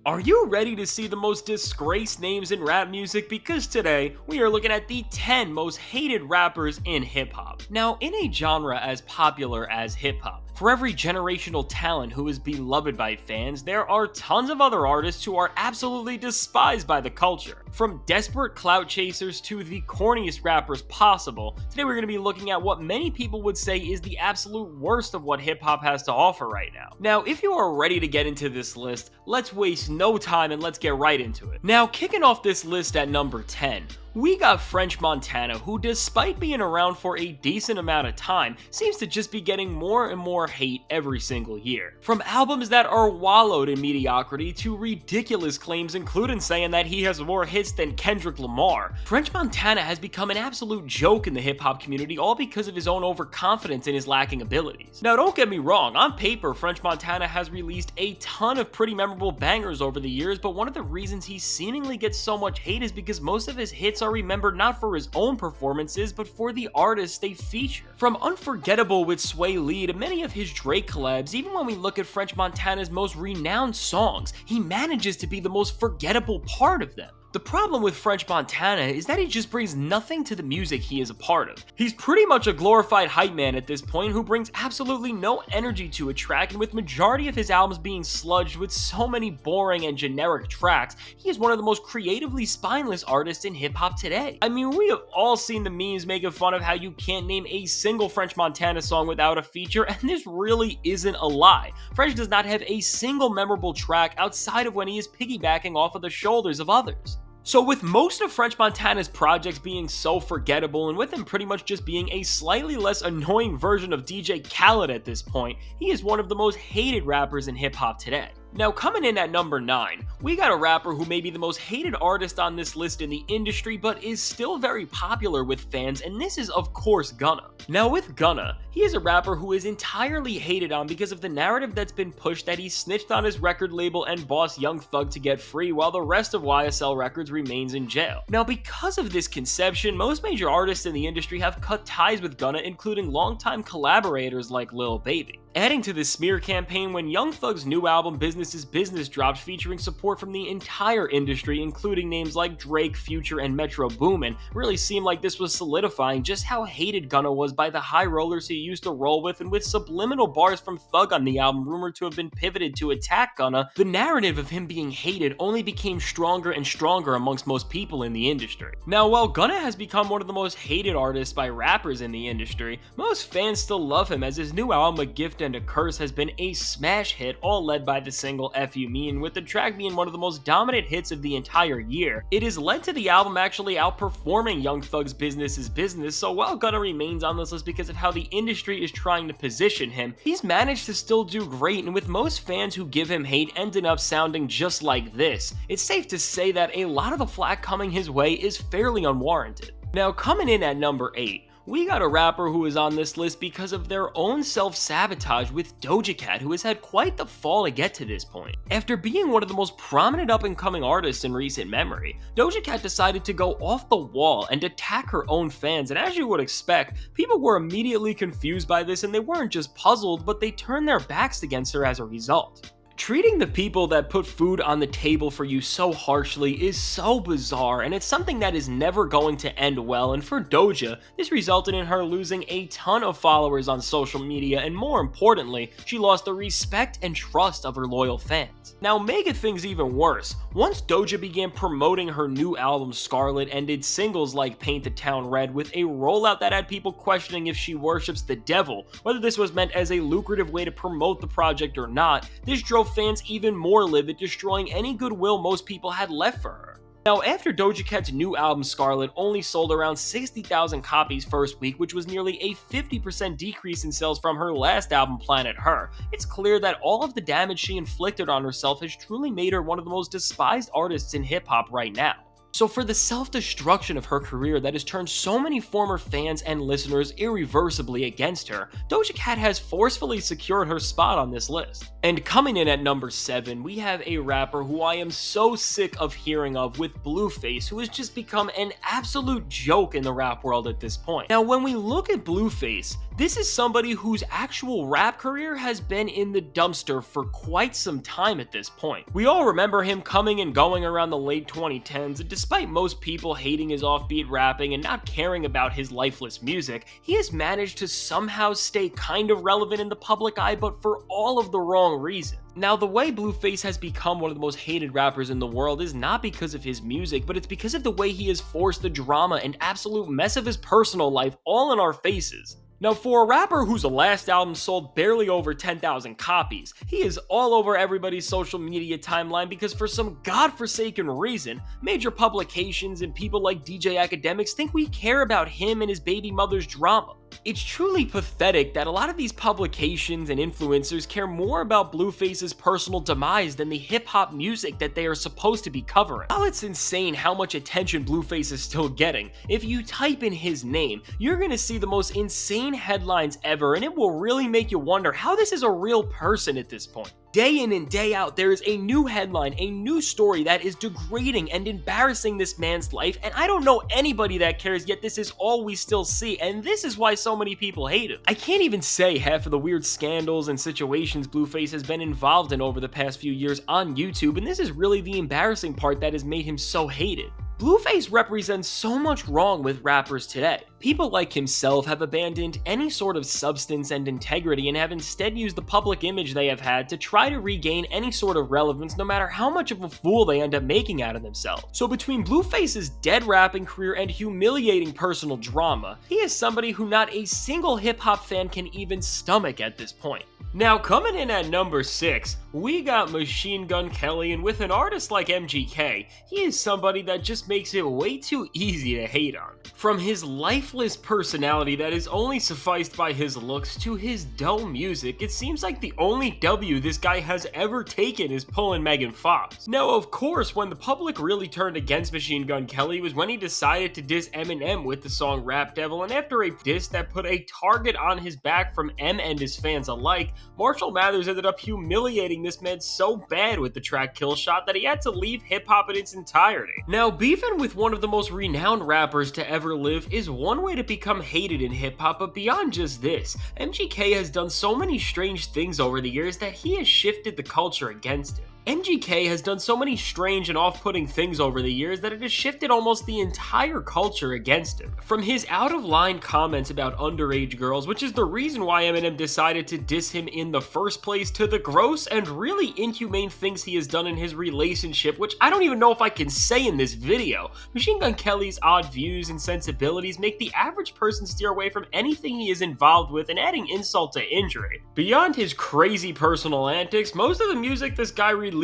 Are you ready to see the most disgraced names in rap music? Because today, we are looking at the 10 most hated rappers in hip hop. Now, in a genre as popular as hip hop, for every generational talent who is beloved by fans, there are tons of other artists who are absolutely despised by the culture. From desperate clout chasers to the corniest rappers possible, today we're going to be looking at what many people would say is the absolute worst of what hip hop has to offer right now. Now, if you are ready to get into this list, let's waste no time and let's get right into it. Now, kicking off this list at number 10, we got French Montana, who despite being around for a decent amount of time, seems to just be getting more and more hate every single year. From albums that are wallowed in mediocrity to ridiculous claims including saying that he has more hits than Kendrick Lamar, French Montana has become an absolute joke in the hip hop community, all because of his own overconfidence and his lacking abilities. Now don't get me wrong, on paper French Montana has released a ton of pretty memorable bangers over the years, but one of the reasons he seemingly gets so much hate is because most of his hits are remembered not for his own performances, but for the artists they feature. From Unforgettable with Sway Lee to many of his Drake collabs, even when we look at French Montana's most renowned songs, he manages to be the most forgettable part of them. The problem with French Montana is that he just brings nothing to the music he is a part of. He's pretty much a glorified hype man at this point who brings absolutely no energy to a track, and with majority of his albums being sludged with so many boring and generic tracks, he is one of the most creatively spineless artists in hip hop today. I mean, we have all seen the memes making fun of how you can't name a single French Montana song without a feature, and this really isn't a lie. French does not have a single memorable track outside of when he is piggybacking off of the shoulders of others. So with most of French Montana's projects being so forgettable, and with him pretty much just being a slightly less annoying version of DJ Khaled at this point, he is one of the most hated rappers in hip hop today. Now coming in at number 9, we got a rapper who may be the most hated artist on this list in the industry, but is still very popular with fans, and this is of course Gunna. Now with Gunna, he is a rapper who is entirely hated on because of the narrative that's been pushed that he snitched on his record label and boss Young Thug to get free while the rest of YSL Records remains in jail. Now because of this conception, most major artists in the industry have cut ties with Gunna, including longtime collaborators like Lil Baby. Adding to this smear campaign, when Young Thug's new album Business is Business dropped featuring support from the entire industry, including names like Drake, Future, and Metro Boomin, really seemed like this was solidifying just how hated Gunna was by the high rollers he used to roll with, and with subliminal bars from Thug on the album rumored to have been pivoted to attack Gunna, the narrative of him being hated only became stronger and stronger amongst most people in the industry. Now while Gunna has become one of the most hated artists by rappers in the industry, most fans still love him, as his new album A Gift and a Curse has been a smash hit, all led by the single F You Mean, with the track being one of the most dominant hits of the entire year. It has led to the album actually outperforming Young Thug's Business is Business, so while Gunna remains on this list because of how the industry is trying to position him, he's managed to still do great, and with most fans who give him hate ending up sounding just like this, it's safe to say that a lot of the flack coming his way is fairly unwarranted. Now coming in at number 8, we got a rapper who is on this list because of their own self-sabotage with Doja Cat, who has had quite the fall to get to this point. After being one of the most prominent up-and-coming artists in recent memory, Doja Cat decided to go off the wall and attack her own fans, and as you would expect, people were immediately confused by this, and they weren't just puzzled, but they turned their backs against her as a result. Treating the people that put food on the table for you so harshly is so bizarre, and it's something that is never going to end well, and for Doja, this resulted in her losing a ton of followers on social media, and more importantly, she lost the respect and trust of her loyal fans. Now making things even worse, once Doja began promoting her new album Scarlet and did singles like Paint the Town Red with a rollout that had people questioning if she worships the devil, whether this was meant as a lucrative way to promote the project or not, this drove fans even more livid, destroying any goodwill most people had left for her. Now, after Doja Cat's new album Scarlet only sold around 60,000 copies first week, which was nearly a 50% decrease in sales from her last album Planet Her, it's clear that all of the damage she inflicted on herself has truly made her one of the most despised artists in hip-hop right now. So for the self-destruction of her career that has turned so many former fans and listeners irreversibly against her, Doja Cat has forcefully secured her spot on this list. And coming in at number 7, we have a rapper who I am so sick of hearing of with Blueface, who has just become an absolute joke in the rap world at this point. Now when we look at Blueface, This is somebody whose actual rap career has been in the dumpster for quite some time at this point. We all remember him coming and going around the late 2010s, and despite most people hating his offbeat rapping and not caring about his lifeless music, he has managed to somehow stay kind of relevant in the public eye, but for all of the wrong reasons. Now, the way Blueface has become one of the most hated rappers in the world is not because of his music, but it's because of the way he has forced the drama and absolute mess of his personal life all in our faces. Now, for a rapper whose last album sold barely over 10,000 copies, he is all over everybody's social media timeline because for some godforsaken reason, major publications and people like DJ Academics think we care about him and his baby mother's drama. It's truly pathetic that a lot of these publications and influencers care more about Blueface's personal demise than the hip-hop music that they are supposed to be covering. While it's insane how much attention Blueface is still getting, if you type in his name, you're gonna see the most insane headlines ever, and it will really make you wonder how this is a real person at this point. Day in and day out, there is a new headline, a new story that is degrading and embarrassing this man's life, and I don't know anybody that cares, yet this is all we still see, and this is why so many people hate him. I can't even say half of the weird scandals and situations Blueface has been involved in over the past few years on YouTube, and this is really the embarrassing part that has made him so hated. Blueface represents so much wrong with rappers today. People like himself have abandoned any sort of substance and integrity and have instead used the public image they have had to try to regain any sort of relevance, no matter how much of a fool they end up making out of themselves. So between Blueface's dead rapping career and humiliating personal drama, he is somebody who not a single hip-hop fan can even stomach at this point. Now, coming in at number 6, we got Machine Gun Kelly, and with an artist like MGK, he is somebody that just makes it way too easy to hate on. From his lifeless personality that is only sufficed by his looks to his dull music, it seems like the only W this guy has ever taken is pulling Megan Fox. Now, of course, when the public really turned against Machine Gun Kelly was when he decided to diss Eminem with the song Rap Devil, and after a diss that put a target on his back from M and his fans alike, Marshall Mathers ended up humiliating this man so bad with the track Kill Shot that he had to leave hip-hop in its entirety. Now, beefing with one of the most renowned rappers to ever live is one way to become hated in hip-hop, but beyond just this, MGK has done so many strange things over the years that he has shifted the culture against him. MGK has done so many strange and off-putting things over the years that it has shifted almost the entire culture against him. From his out-of-line comments about underage girls, which is the reason why Eminem decided to diss him in the first place, to the gross and really inhumane things he has done in his relationship, which I don't even know if I can say in this video. Machine Gun Kelly's odd views and sensibilities make the average person steer away from anything he is involved with, and adding insult to injury. Beyond his crazy personal antics, most of the music this guy releases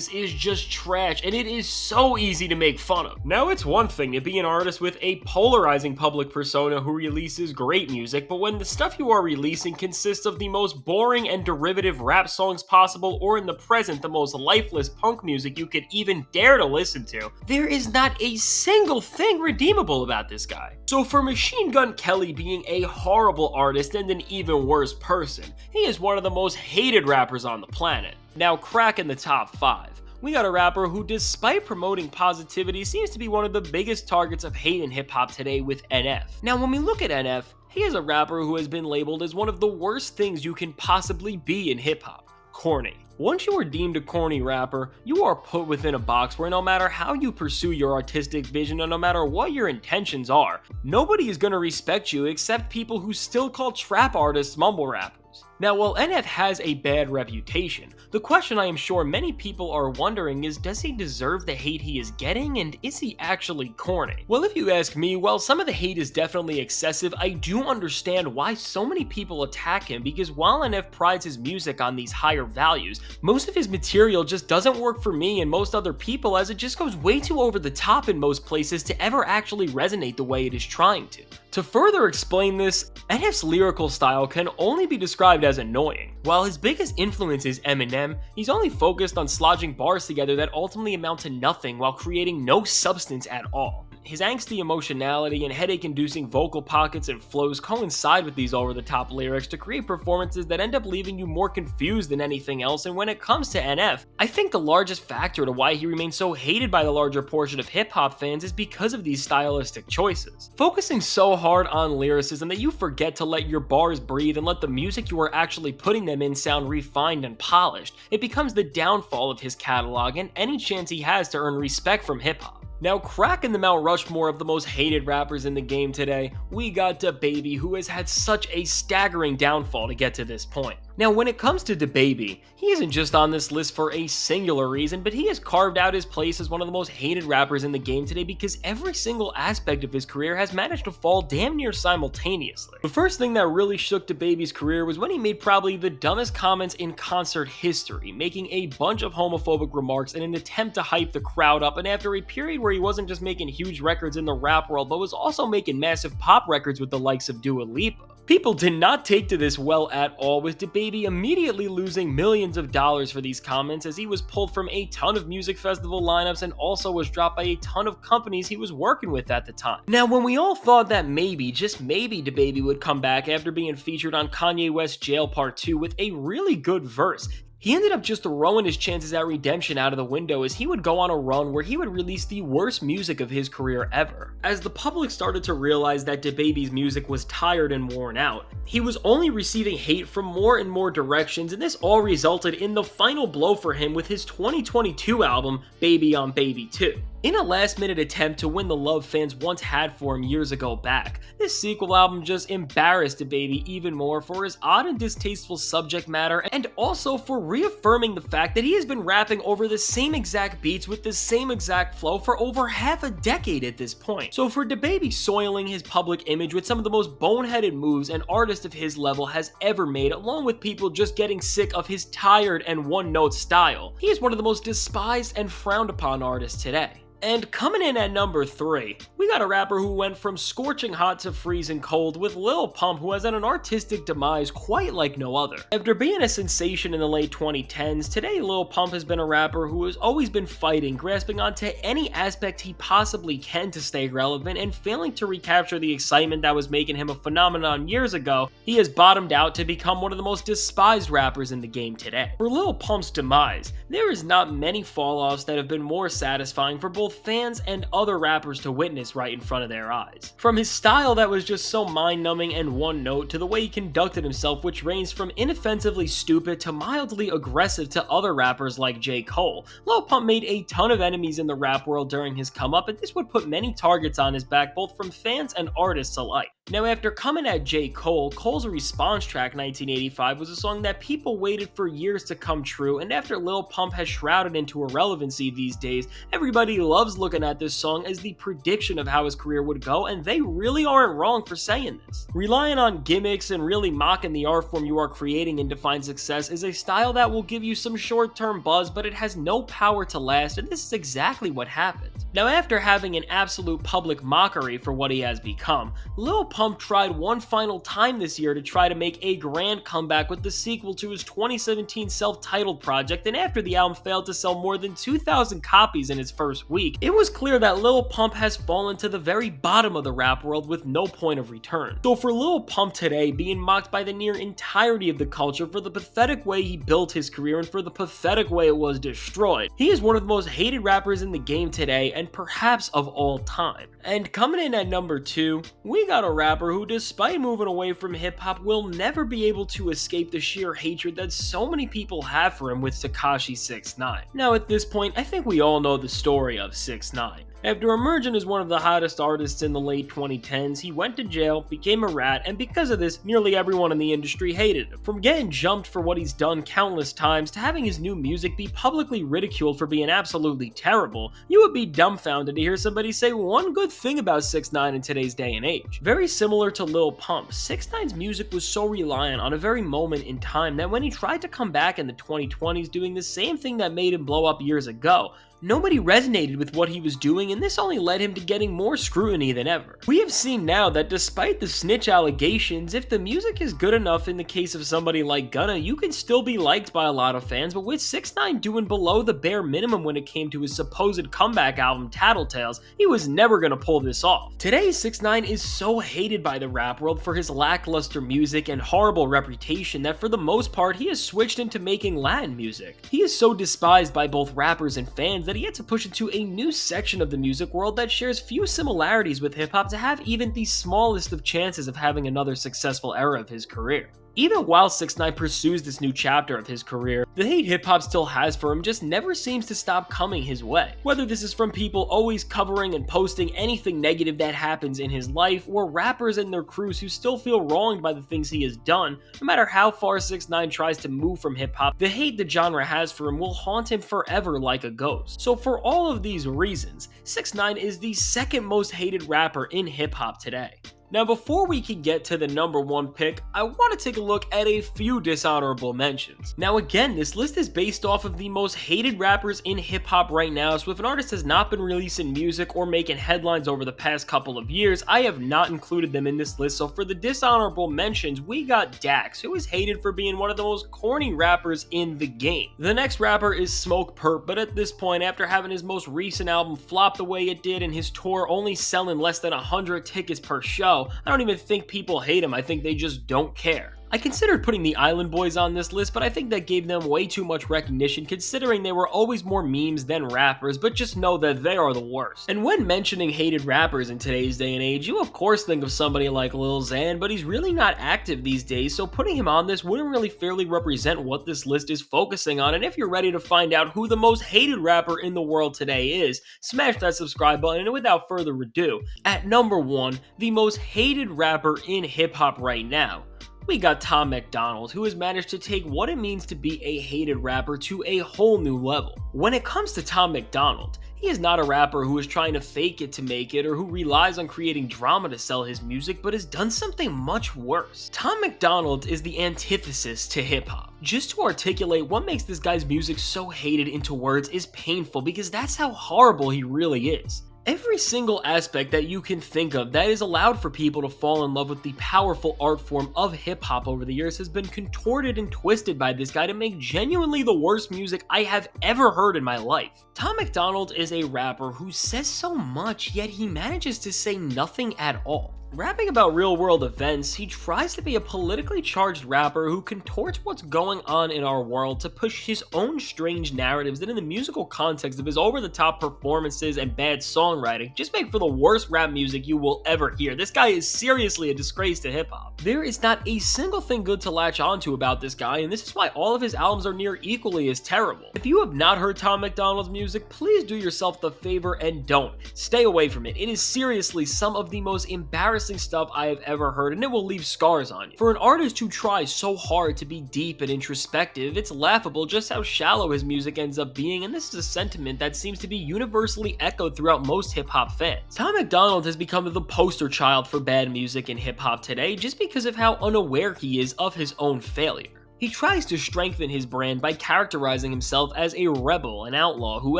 is just trash, and it is so easy to make fun of. Now, it's one thing to be an artist with a polarizing public persona who releases great music, but when the stuff you are releasing consists of the most boring and derivative rap songs possible, or in the present, the most lifeless punk music you could even dare to listen to, there is not a single thing redeemable about this guy. So for Machine Gun Kelly being a horrible artist and an even worse person, he is one of the most hated rappers on the planet. Now, cracking the top 5. We got a rapper who, despite promoting positivity, seems to be one of the biggest targets of hate in hip-hop today with NF. Now, when we look at NF, he is a rapper who has been labeled as one of the worst things you can possibly be in hip-hop: corny. Once you are deemed a corny rapper, you are put within a box where no matter how you pursue your artistic vision and no matter what your intentions are, nobody is going to respect you except people who still call trap artists mumble rappers. Now, while NF has a bad reputation, the question I am sure many people are wondering is, does he deserve the hate he is getting, and is he actually corny? Well, if you ask me, while some of the hate is definitely excessive, I do understand why so many people attack him, because while NF prides his music on these higher values, most of his material just doesn't work for me and most other people, as it just goes way too over the top in most places to ever actually resonate the way it is trying to. To further explain this, NF's lyrical style can only be described as annoying. While his biggest influence is Eminem, he's only focused on slodging bars together that ultimately amount to nothing while creating no substance at all. His angsty emotionality and headache-inducing vocal pockets and flows coincide with these over-the-top lyrics to create performances that end up leaving you more confused than anything else, and when it comes to NF, I think the largest factor to why he remains so hated by the larger portion of hip-hop fans is because of these stylistic choices. Focusing so hard on lyricism that you forget to let your bars breathe and let the music you are actually putting them in sound refined and polished, it becomes the downfall of his catalog and any chance he has to earn respect from hip-hop. Now, cracking the Mount Rushmore of the most hated rappers in the game today, we got DaBaby, who has had such a staggering downfall to get to this point. Now, when it comes to DaBaby, he isn't just on this list for a singular reason, but he has carved out his place as one of the most hated rappers in the game today because every single aspect of his career has managed to fall damn near simultaneously. The first thing that really shook DaBaby's career was when he made probably the dumbest comments in concert history, making a bunch of homophobic remarks in an attempt to hype the crowd up, and after a period where he wasn't just making huge records in the rap world, but was also making massive pop records with the likes of Dua Lipa. People did not take to this well at all, with DaBaby immediately losing millions of dollars for these comments as he was pulled from a ton of music festival lineups and also was dropped by a ton of companies he was working with at the time. Now, when we all thought that maybe, just maybe, DaBaby would come back after being featured on Kanye West's Jail Part 2 with a really good verse, he ended up just throwing his chances at redemption out of the window as he would go on a run where he would release the worst music of his career ever. As the public started to realize that DaBaby's music was tired and worn out, he was only receiving hate from more and more directions, and this all resulted in the final blow for him with his 2022 album, Baby on Baby 2. In a last-minute attempt to win the love fans once had for him years ago back, this sequel album just embarrassed DaBaby even more for his odd and distasteful subject matter, and also for reaffirming the fact that he has been rapping over the same exact beats with the same exact flow for over half a decade at this point. So for DaBaby soiling his public image with some of the most boneheaded moves an artist of his level has ever made, along with people just getting sick of his tired and one-note style, he is one of the most despised and frowned upon artists today. And coming in at number 3, we got a rapper who went from scorching hot to freezing cold with Lil Pump, who has had an artistic demise quite like no other. After being a sensation in the late 2010s, today Lil Pump has been a rapper who has always been fighting, grasping onto any aspect he possibly can to stay relevant, and failing to recapture the excitement that was making him a phenomenon years ago. He has bottomed out to become one of the most despised rappers in the game today. For Lil Pump's demise, there is not many fall-offs that have been more satisfying for both fans and other rappers to witness right in front of their eyes. From his style that was just so mind-numbing and one-note, to the way he conducted himself, which ranged from inoffensively stupid to mildly aggressive to other rappers like J. Cole, Lil Pump made a ton of enemies in the rap world during his come-up, and this would put many targets on his back both from fans and artists alike. Now, after coming at J. Cole, Cole's response track 1985 was a song that people waited for years to come true, and after Lil Pump has shrouded into irrelevancy these days, everybody loves looking at this song as the prediction of how his career would go, and they really aren't wrong for saying this. Relying on gimmicks and really mocking the art form you are creating and define success is a style that will give you some short-term buzz, but it has no power to last, and this is exactly what happened. Now, after having an absolute public mockery for what he has become, Lil Pump tried one final time this year to try to make a grand comeback with the sequel to his 2017 self-titled project, and after the album failed to sell more than 2,000 copies in its first week, it was clear that Lil Pump has fallen to the very bottom of the rap world with no point of return. So for Lil Pump today, being mocked by the near entirety of the culture for the pathetic way he built his career and for the pathetic way it was destroyed, he is one of the most hated rappers in the game today, and perhaps of all time. And coming in at number 2, we got a rapper who, despite moving away from hip-hop, will never be able to escape the sheer hatred that so many people have for him with Tekashi 6ix9ine. Now at this point, I think we all know the story of 6ix9ine. After emerging as one of the hottest artists in the late 2010s, he went to jail, became a rat, and because of this, nearly everyone in the industry hated him. From getting jumped for what he's done countless times to having his new music be publicly ridiculed for being absolutely terrible, you would be dumbfounded to hear somebody say one good thing about 6ix9ine in today's day and age. Very similar to Lil Pump, 6ix9ine's music was so reliant on a very moment in time that when he tried to come back in the 2020s doing the same thing that made him blow up years ago, Nobody resonated with what he was doing, and this only led him to getting more scrutiny than ever. We have seen now that despite the snitch allegations, if the music is good enough in the case of somebody like Gunna, you can still be liked by a lot of fans, but with 6ix9ine doing below the bare minimum when it came to his supposed comeback album Tattletales, he was never gonna pull this off. Today, 6ix9ine is so hated by the rap world for his lackluster music and horrible reputation that for the most part he has switched into making Latin music. He is so despised by both rappers and fans that he had to push into a new section of the music world that shares few similarities with hip-hop to have even the smallest of chances of having another successful era of his career. Even while 6ix9ine pursues this new chapter of his career, the hate hip-hop still has for him just never seems to stop coming his way. Whether this is from people always covering and posting anything negative that happens in his life, or rappers and their crews who still feel wronged by the things he has done, no matter how far 6ix9ine tries to move from hip-hop, the hate the genre has for him will haunt him forever like a ghost. So for all of these reasons, 6ix9ine is the second most hated rapper in hip-hop today. Now, before we can get to the number 1 pick, I want to take a look at a few dishonorable mentions. Now again, this list is based off of the most hated rappers in hip-hop right now, so if an artist has not been releasing music or making headlines over the past couple of years, I have not included them in this list. So for the dishonorable mentions, we got Dax, who is hated for being one of the most corny rappers in the game. The next rapper is Smoke Perp, but at this point, after having his most recent album flop the way it did and his tour only selling less than 100 tickets per show, I don't even think people hate him, I think they just don't care. I considered putting the Island Boys on this list, but I think that gave them way too much recognition considering they were always more memes than rappers, but just know that they are the worst. And when mentioning hated rappers in today's day and age, you of course think of somebody like Lil Xan, but he's really not active these days, so putting him on this wouldn't really fairly represent what this list is focusing on. And if you're ready to find out who the most hated rapper in the world today is, smash that subscribe button, and without further ado, at number 1, the most hated rapper in hip-hop right now, we got Tom McDonald, who has managed to take what it means to be a hated rapper to a whole new level. When it comes to Tom McDonald, he is not a rapper who is trying to fake it to make it or who relies on creating drama to sell his music, but has done something much worse. Tom McDonald is the antithesis to hip-hop. Just to articulate what makes this guy's music so hated into words is painful, because that's how horrible he really is. Every single aspect that you can think of that is allowed for people to fall in love with the powerful art form of hip-hop over the years has been contorted and twisted by this guy to make genuinely the worst music I have ever heard in my life. Tom McDonald is a rapper who says so much, yet he manages to say nothing at all. Rapping about real-world events, he tries to be a politically charged rapper who contorts what's going on in our world to push his own strange narratives that in the musical context of his over-the-top performances and bad songwriting just make for the worst rap music you will ever hear. This guy is seriously a disgrace to hip-hop. There is not a single thing good to latch onto about this guy, and this is why all of his albums are near equally as terrible. If you have not heard Tom McDonald's music, please do yourself the favor and don't. Stay away from it. It is seriously some of the most embarrassing stuff I have ever heard, and it will leave scars on you. For an artist who tries so hard to be deep and introspective, it's laughable just how shallow his music ends up being, and this is a sentiment that seems to be universally echoed throughout most hip-hop fans. Tom McDonald has become the poster child for bad music in hip-hop today just because of how unaware he is of his own failure. He tries to strengthen his brand by characterizing himself as a rebel, an outlaw who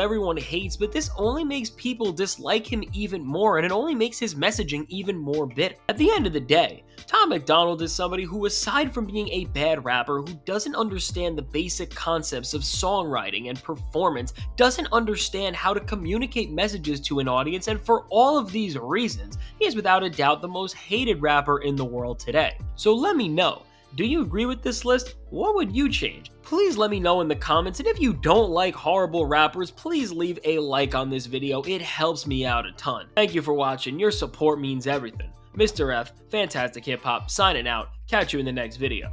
everyone hates, but this only makes people dislike him even more, and it only makes his messaging even more bitter. At the end of the day, Tom McDonald is somebody who, aside from being a bad rapper who doesn't understand the basic concepts of songwriting and performance, doesn't understand how to communicate messages to an audience, and for all of these reasons, he is without a doubt the most hated rapper in the world today. So let me know. Do you agree with this list? What would you change? Please let me know in the comments, and if you don't like horrible rappers, please leave a like on this video. It helps me out a ton. Thank you for watching. Your support means everything. Mr. F, Fantastic Hip Hop, signing out. Catch you in the next video.